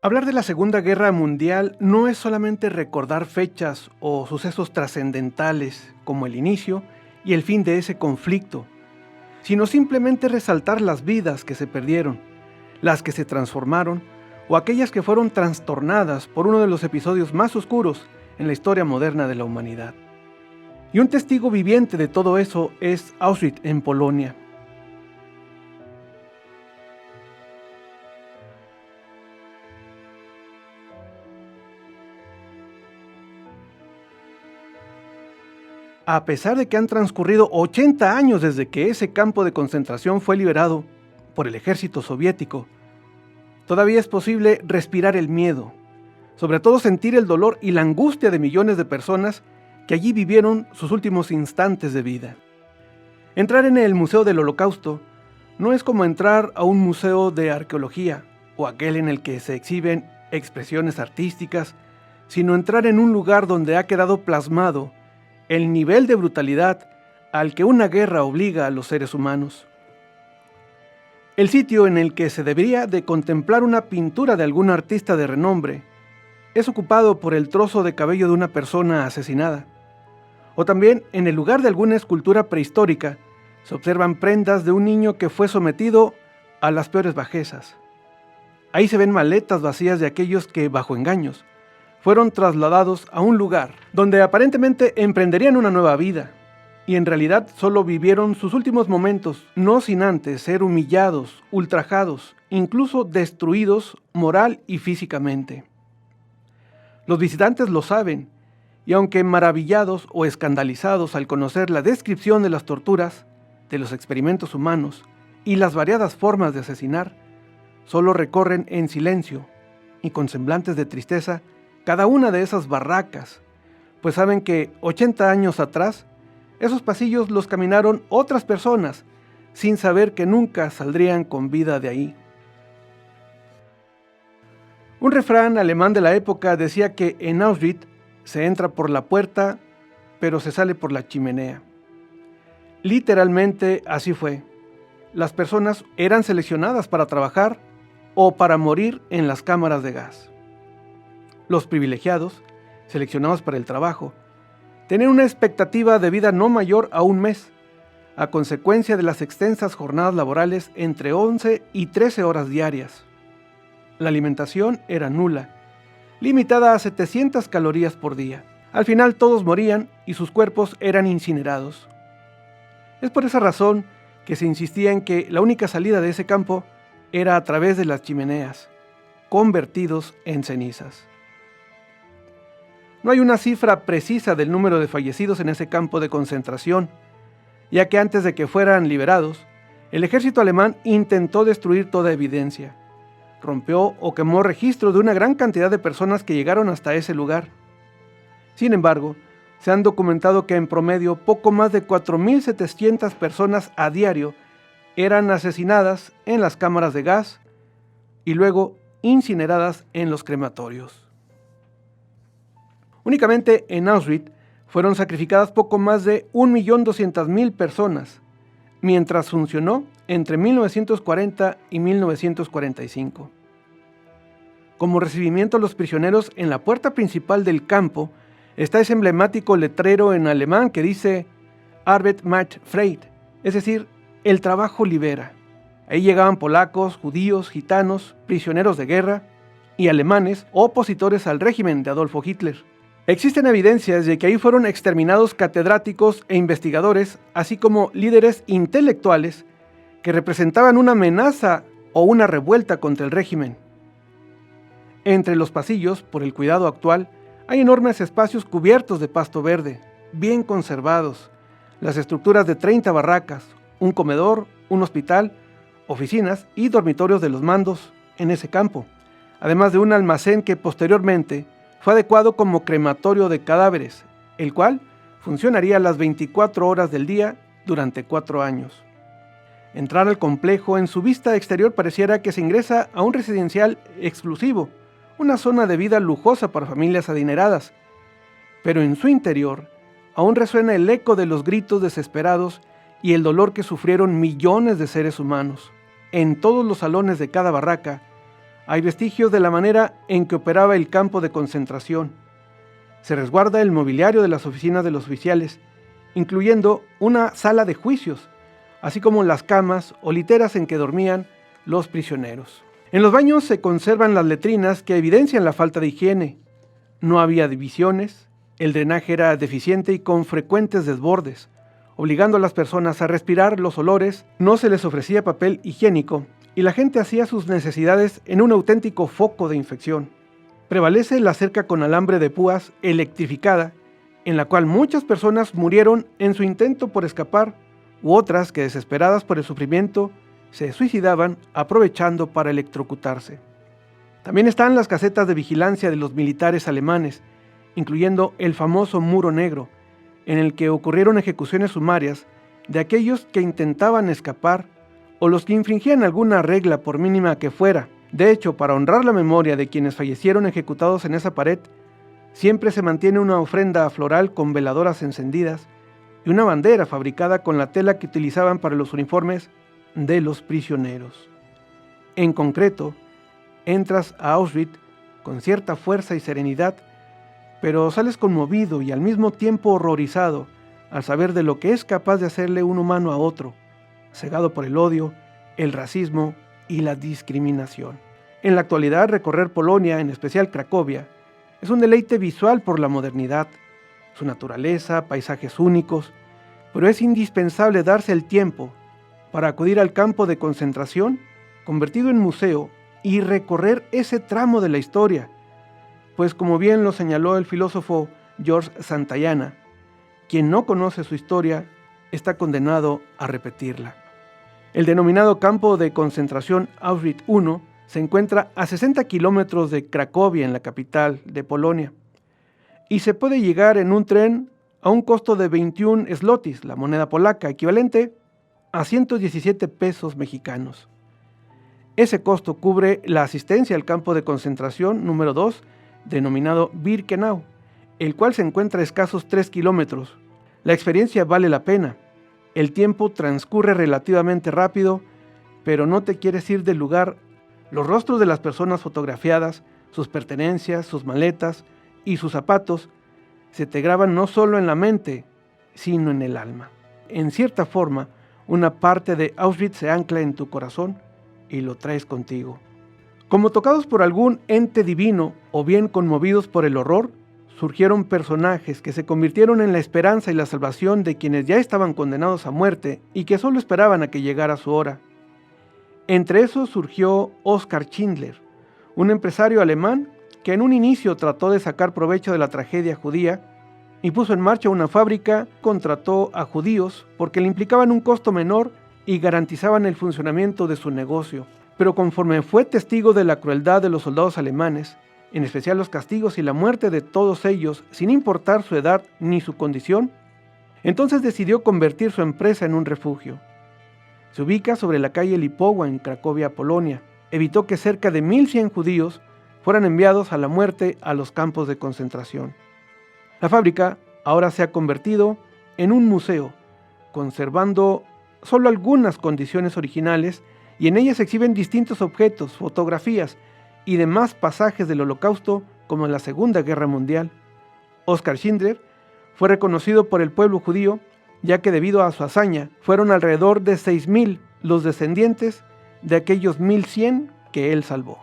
Hablar de la Segunda Guerra Mundial no es solamente recordar fechas o sucesos trascendentales como el inicio y el fin de ese conflicto, sino simplemente resaltar las vidas que se perdieron, las que se transformaron o aquellas que fueron trastornadas por uno de los episodios más oscuros en la historia moderna de la humanidad. Y un testigo viviente de todo eso es Auschwitz en Polonia. A pesar de que han transcurrido 80 años desde que ese campo de concentración fue liberado por el ejército soviético, todavía es posible respirar el miedo, sobre todo sentir el dolor y la angustia de millones de personas que allí vivieron sus últimos instantes de vida. Entrar en el Museo del Holocausto no es como entrar a un museo de arqueología o aquel en el que se exhiben expresiones artísticas, sino entrar en un lugar donde ha quedado plasmado el nivel de brutalidad al que una guerra obliga a los seres humanos. El sitio en el que se debería de contemplar una pintura de algún artista de renombre es ocupado por el trozo de cabello de una persona asesinada. O también en el lugar de alguna escultura prehistórica se observan prendas de un niño que fue sometido a las peores bajezas. Ahí se ven maletas vacías de aquellos que, bajo engaños, fueron trasladados a un lugar donde aparentemente emprenderían una nueva vida, y en realidad solo vivieron sus últimos momentos, no sin antes ser humillados, ultrajados, incluso destruidos moral y físicamente. Los visitantes lo saben, y aunque maravillados o escandalizados al conocer la descripción de las torturas, de los experimentos humanos y las variadas formas de asesinar, solo recorren en silencio y con semblantes de tristeza cada una de esas barracas, pues saben que 80 años atrás, esos pasillos los caminaron otras personas, sin saber que nunca saldrían con vida de ahí. Un refrán alemán de la época decía que en Auschwitz se entra por la puerta, pero se sale por la chimenea. Literalmente así fue. Las personas eran seleccionadas para trabajar o para morir en las cámaras de gas. Los privilegiados, seleccionados para el trabajo, tenían una expectativa de vida no mayor a un mes, a consecuencia de las extensas jornadas laborales entre 11 y 13 horas diarias. La alimentación era nula, limitada a 700 calorías por día. Al final todos morían y sus cuerpos eran incinerados. Es por esa razón que se insistía en que la única salida de ese campo era a través de las chimeneas, convertidos en cenizas. No hay una cifra precisa del número de fallecidos en ese campo de concentración, ya que antes de que fueran liberados, el ejército alemán intentó destruir toda evidencia. Rompió o quemó registro de una gran cantidad de personas que llegaron hasta ese lugar. Sin embargo, se han documentado que en promedio poco más de 4.700 personas a diario eran asesinadas en las cámaras de gas y luego incineradas en los crematorios. Únicamente en Auschwitz fueron sacrificadas poco más de 1.200.000 personas, mientras funcionó entre 1940 y 1945. Como recibimiento a los prisioneros, en la puerta principal del campo está ese emblemático letrero en alemán que dice Arbeit macht frei, es decir, el trabajo libera. Ahí llegaban polacos, judíos, gitanos, prisioneros de guerra y alemanes opositores al régimen de Adolfo Hitler. Existen evidencias de que ahí fueron exterminados catedráticos e investigadores, así como líderes intelectuales que representaban una amenaza o una revuelta contra el régimen. Entre los pasillos, por el cuidado actual, hay enormes espacios cubiertos de pasto verde, bien conservados, las estructuras de 30 barracas, un comedor, un hospital, oficinas y dormitorios de los mandos en ese campo, además de un almacén que posteriormente fue adecuado como crematorio de cadáveres, el cual funcionaría las 24 horas del día durante 4 años. Entrar al complejo en su vista exterior pareciera que se ingresa a un residencial exclusivo, una zona de vida lujosa para familias adineradas, pero en su interior aún resuena el eco de los gritos desesperados y el dolor que sufrieron millones de seres humanos. En todos los salones de cada barraca hay vestigios de la manera en que operaba el campo de concentración. Se resguarda el mobiliario de las oficinas de los oficiales, incluyendo una sala de juicios, así como las camas o literas en que dormían los prisioneros. En los baños se conservan las letrinas que evidencian la falta de higiene. No había divisiones, el drenaje era deficiente y con frecuentes desbordes, obligando a las personas a respirar los olores, no se les ofrecía papel higiénico y la gente hacía sus necesidades en un auténtico foco de infección. Prevalece la cerca con alambre de púas electrificada, en la cual muchas personas murieron en su intento por escapar, u otras que, desesperadas por el sufrimiento, se suicidaban aprovechando para electrocutarse. También están las casetas de vigilancia de los militares alemanes, incluyendo el famoso Muro Negro, en el que ocurrieron ejecuciones sumarias de aquellos que intentaban escapar o los que infringían alguna regla por mínima que fuera. De hecho, para honrar la memoria de quienes fallecieron ejecutados en esa pared, siempre se mantiene una ofrenda floral con veladoras encendidas y una bandera fabricada con la tela que utilizaban para los uniformes de los prisioneros. En concreto, entras a Auschwitz con cierta fuerza y serenidad, pero sales conmovido y al mismo tiempo horrorizado al saber de lo que es capaz de hacerle un humano a otro, cegado por el odio, el racismo y la discriminación. En la actualidad, recorrer Polonia, en especial Cracovia, es un deleite visual por la modernidad, su naturaleza, paisajes únicos, pero es indispensable darse el tiempo para acudir al campo de concentración, convertido en museo, y recorrer ese tramo de la historia, pues como bien lo señaló el filósofo George Santayana, quien no conoce su historia está condenado a repetirla. El denominado campo de concentración Auschwitz I se encuentra a 60 kilómetros de Cracovia, en la capital de Polonia, y se puede llegar en un tren a un costo de 21 zlotys, la moneda polaca, equivalente a 117 pesos mexicanos. Ese costo cubre la asistencia al campo de concentración número 2, denominado Birkenau, el cual se encuentra a escasos 3 kilómetros. La experiencia vale la pena. El tiempo transcurre relativamente rápido, pero no te quieres ir del lugar. Los rostros de las personas fotografiadas, sus pertenencias, sus maletas y sus zapatos se te graban no solo en la mente, sino en el alma. En cierta forma, una parte de Auschwitz se ancla en tu corazón y lo traes contigo. Como tocados por algún ente divino o bien conmovidos por el horror, surgieron personajes que se convirtieron en la esperanza y la salvación de quienes ya estaban condenados a muerte y que solo esperaban a que llegara su hora. Entre esos surgió Oskar Schindler, un empresario alemán que en un inicio trató de sacar provecho de la tragedia judía y puso en marcha una fábrica, contrató a judíos porque le implicaban un costo menor y garantizaban el funcionamiento de su negocio. Pero conforme fue testigo de la crueldad de los soldados alemanes, en especial los castigos y la muerte de todos ellos, sin importar su edad ni su condición, entonces decidió convertir su empresa en un refugio. Se ubica sobre la calle Lipowa en Cracovia, Polonia. Evitó que cerca de 1,100 judíos fueran enviados a la muerte a los campos de concentración. La fábrica ahora se ha convertido en un museo, conservando solo algunas condiciones originales, y en ellas se exhiben distintos objetos, fotografías y demás pasajes del Holocausto, como en la Segunda Guerra Mundial. Oskar Schindler fue reconocido por el pueblo judío, ya que debido a su hazaña fueron alrededor de 6,000 los descendientes de aquellos 1,100 que él salvó.